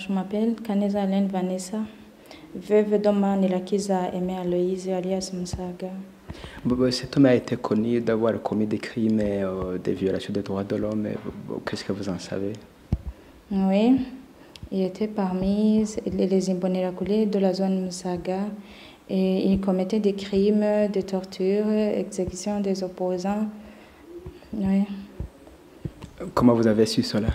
Je m'appelle Kaneza Hélène Vanessa, veuve d'Oma Nirakiza Aimé Aloïse alias Musaga. Cet homme a été connu d'avoir commis des crimes et des violations des droits de l'homme. Qu'est-ce que vous en savez? Oui, il était parmi les Imbonerakure de la zone Musaga et il commettait des crimes de torture, exécution des opposants. Oui. Comment vous avez su cela?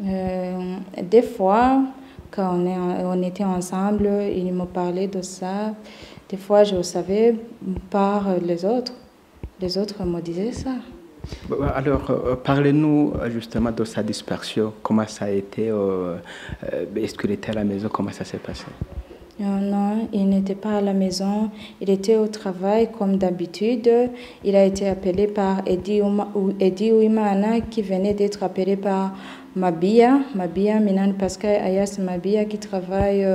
Des fois, quand on était ensemble, il me parlait de ça. Des fois, je le savais par les autres. Les autres me disaient ça. Alors, parlez-nous justement de sa dispersion. Comment ça a été? Est-ce qu'il était à la maison? Comment ça s'est passé? Non, il n'était pas à la maison. Il était au travail comme d'habitude. Il a été appelé par Eddie Ouimana qui venait d'être appelé par Mabia Minan Pascal Ayas Mabia qui travaille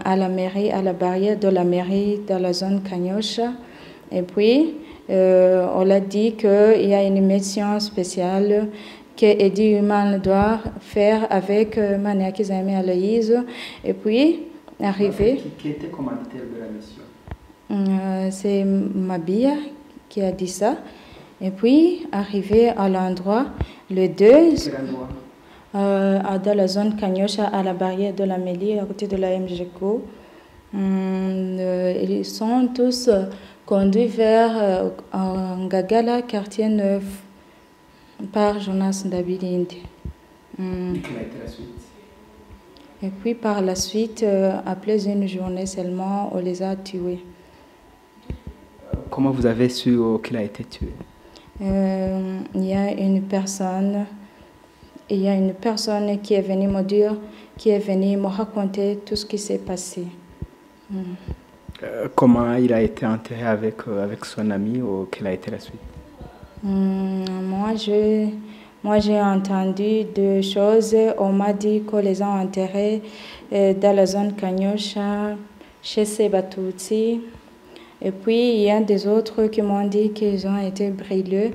à la mairie, à la barrière de la mairie dans la zone Kanyosha. Et puis, on a dit qu'il y a une mission spéciale que Eddie Ouimana doit faire avec Maniaki Zaime Aloïse. Et puis, arrivé. Qui était commanditaire de la mission? C'est Mabia qui a dit ça. Et puis, arrivé à l'endroit, le 2, dans la zone Kanyosha, à la barrière de la mairie, à côté de la MGCO, ils sont tous conduits vers Ngagala, quartier 9, par Jonas Ndabilinde. Quelle a été la suite? Et puis par la suite, après une journée seulement, on les a tués. Comment vous avez su qu'il a été tué? Il y a une personne qui est venue me dire, qui est venue me raconter tout ce qui s'est passé. Comment il a été enterré avec son ami ou quelle a été la suite? Moi, j'ai entendu deux choses. On m'a dit qu'on les a enterrés dans la zone Kanyosha, chez Sebatouti. Et puis, il y a des autres qui m'ont dit qu'ils ont été brûlés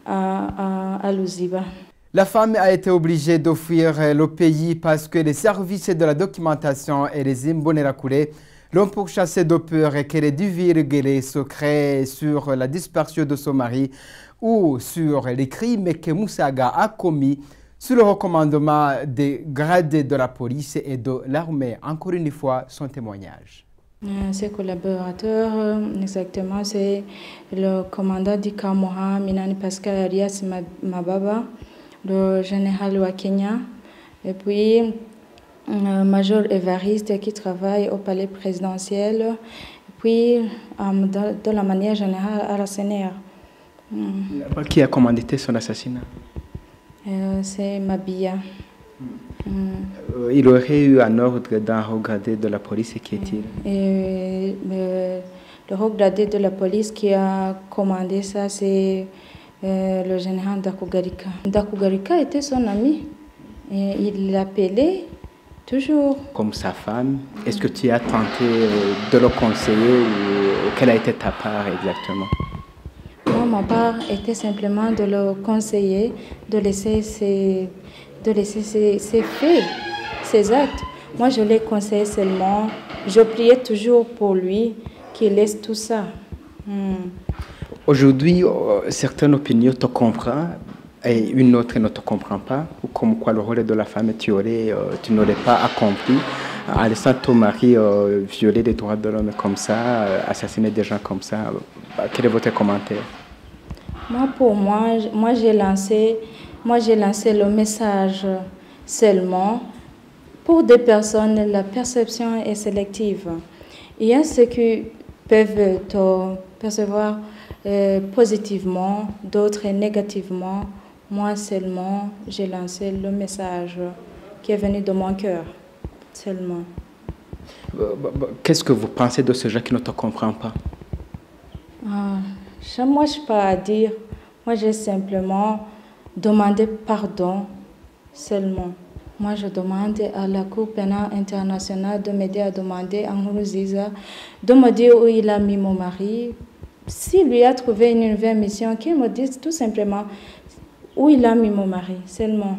à Luziba. La femme a été obligée de fuir le pays parce que les services de la documentation et les Imbonerakure l'ont pourchassée de peur qu'elle ait divulgué les secrets sur la dispersion de son mari ou sur les crimes que Musaga a commis sur le recommandement des gradés de la police et de l'armée. Encore une fois, son témoignage. Ses collaborateurs, exactement, c'est le commandant du Kamoha, Minani Pascal Arias Mababa, le général Wakenya, et puis Major Évariste qui travaille au palais présidentiel, et puis de la manière générale à la CNR. Qui a commandité son assassinat? C'est Mabia. Il aurait eu un ordre d'un haut gradé de la police, qui est-il? Le haut gradé de la police qui a commandé ça, c'est le général Dakugarika. Dakugarika était son ami. Et il l'appelait toujours. Comme sa femme, est-ce que tu as tenté de le conseiller ou quelle a été ta part exactement? Moi, ma part était simplement de le conseiller, de laisser ses faits, ses actes. Moi, je l'ai conseillé seulement. Je priais toujours pour lui qu'il laisse tout ça. Aujourd'hui, certaines opinions te comprennent et une autre ne te comprend pas. Ou comme quoi le rôle de la femme, tu n'aurais pas accompli. En laissant ton mari violer les droits de l'homme comme ça, assassiner des gens comme ça, quel est votre commentaire? Moi, j'ai lancé le message seulement. Pour des personnes, la perception est sélective. Il y a ceux qui peuvent te percevoir positivement, d'autres négativement. Moi seulement, j'ai lancé le message qui est venu de mon cœur, seulement. Qu'est-ce que vous pensez de ce gens qui ne te comprend pas? Moi, je n'ai pas à dire. Moi, j'ai simplement demandé pardon seulement. Moi, je demande à la Cour pénale internationale de m'aider à demander à Nkurunziza de me dire où il a mis mon mari. S'il lui a trouvé une nouvelle mission, qu'il me dise tout simplement où il a mis mon mari, seulement.